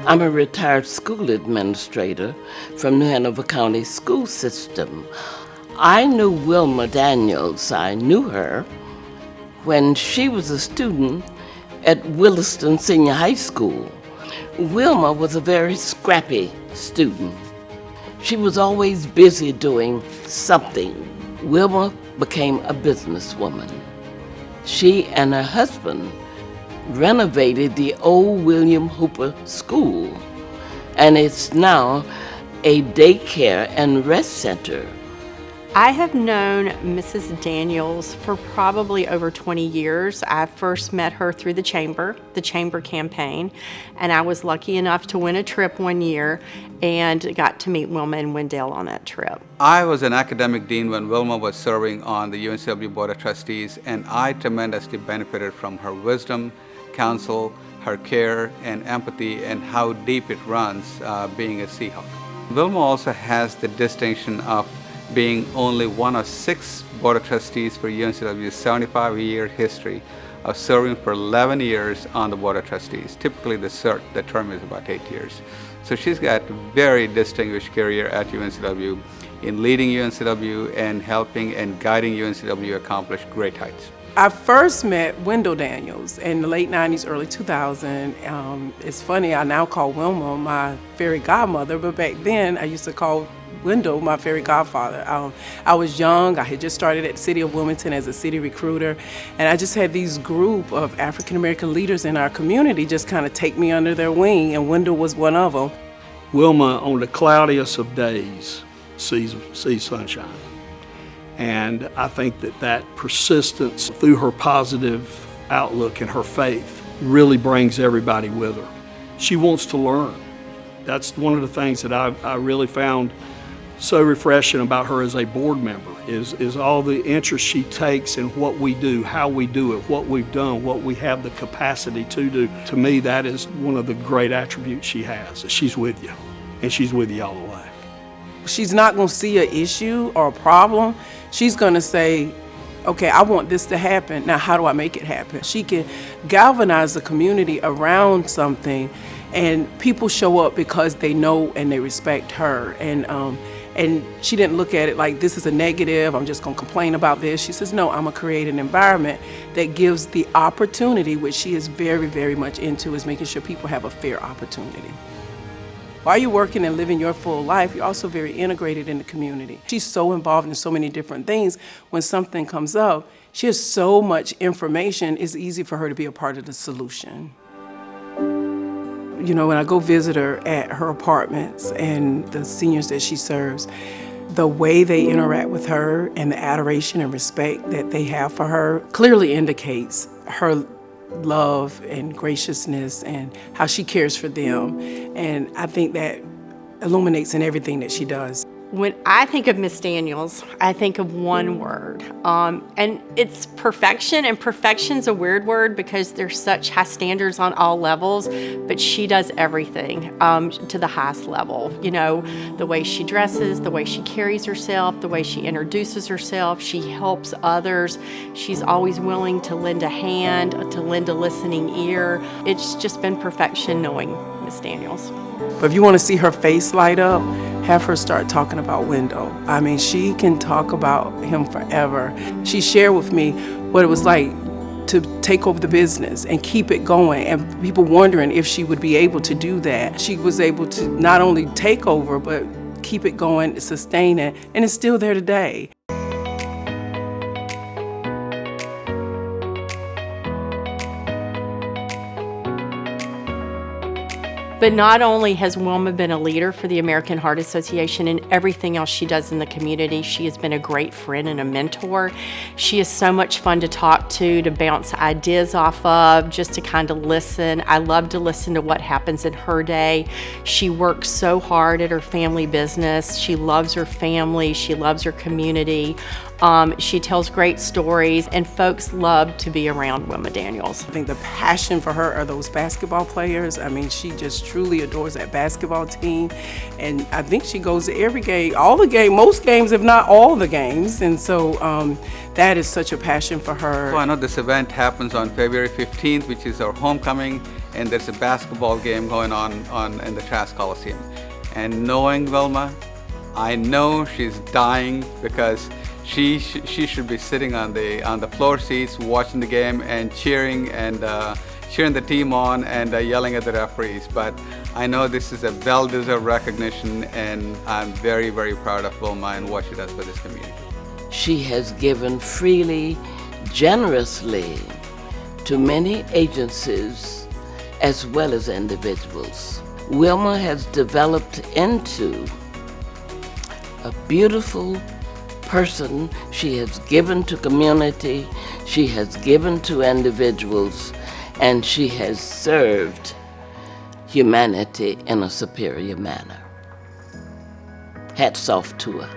I'm a retired school administrator from New Hanover County School System. I knew Wilma Daniels. I knew her when she was a student at Williston Senior High School. Wilma was a very scrappy student. She was always busy doing something. Wilma became a businesswoman. She and her husband renovated the old William Hooper School, and it's now a daycare and rest center. I have known Mrs. Daniels for probably over 20 years. I first met her through the chamber campaign, and I was lucky enough to win a trip one year and got to meet Wilma and Windell on that trip. I was an academic dean when Wilma was serving on the UNCW Board of Trustees, and I tremendously benefited from her wisdom, counsel, her care and empathy, and how deep it runs being a Seahawk. Wilma also has the distinction of being only one of 6 Board of Trustees for UNCW's 75-year history of serving for 11 years on the Board of Trustees. Typically the term is about 8 years. So she's got a very distinguished career at UNCW in leading UNCW and helping and guiding UNCW accomplish great heights. I first met Windell Daniels in the late 90s, early 2000. It's funny, I now call Wilma my fairy godmother, but back then I used to call Windell my fairy godfather. I was young. I had just started at the city of Wilmington as a city recruiter, and I just had these group of African American leaders in our community just kind of take me under their wing, and Windell was one of them. Wilma, on the cloudiest of days, sees sunshine. And I think that persistence through her positive outlook and her faith really brings everybody with her. She wants to learn. That's one of the things that I really found so refreshing about her as a board member is all the interest she takes in what we do, how we do it, what we've done, what we have the capacity to do. To me, that is one of the great attributes she has. She's with you, and she's with you all the way. She's not going to see an issue or a problem. She's going to say, okay, I want this to happen. Now, how do I make it happen? She can galvanize the community around something, and people show up because they know and they respect her. And she didn't look at it like this is a negative, I'm just going to complain about this. She says, no, I'm going to create an environment that gives the opportunity, which she is very, very much into, is making sure people have a fair opportunity. While you're working and living your full life, you're also very integrated in the community. She's so involved in so many different things. When something comes up, she has so much information, it's easy for her to be a part of the solution. You know, when I go visit her at her apartments and the seniors that she serves, the way they interact with her and the adoration and respect that they have for her clearly indicates her love and graciousness and how she cares for them. And I think that illuminates in everything that she does. When I think of Miss Daniels, I think of one word, and it's perfection. And perfection's a weird word because there's such high standards on all levels, but she does everything to the highest level. You know, the way she dresses, the way she carries herself, the way she introduces herself, she helps others. She's always willing to lend a hand, to lend a listening ear. It's just been perfection knowing Miss Daniels. But if you want to see her face light up, have her start talking about Windell. I mean, she can talk about him forever. She shared with me what it was like to take over the business and keep it going, and people wondering if she would be able to do that. She was able to not only take over, but keep it going, sustain it, and it's still there today. But not only has Wilma been a leader for the American Heart Association and everything else she does in the community, she has been a great friend and a mentor. She is so much fun to talk to bounce ideas off of, just to kind of listen. I love to listen to what happens in her day. She works so hard at her family business. She loves her family. She loves her community. She tells great stories, and folks love to be around Wilma Daniels. I think the passion for her are those basketball players. I mean, she just truly adores that basketball team, and I think she goes to every game, most games, if not all the games, and so that is such a passion for her. So I know this event happens on February 15th, which is our homecoming, and there's a basketball game going on in the Trask Coliseum. And knowing Wilma, I know she's dying because she should be sitting on the floor seats watching the game and cheering the team on and yelling at the referees. But I know this is a well-deserved recognition, and I'm very, very proud of Wilma and what she does for this community. She has given freely, generously to many agencies as well as individuals. Wilma has developed into a beautiful person. She has given to community, she has given to individuals, and she has served humanity in a superior manner. Hats off to her.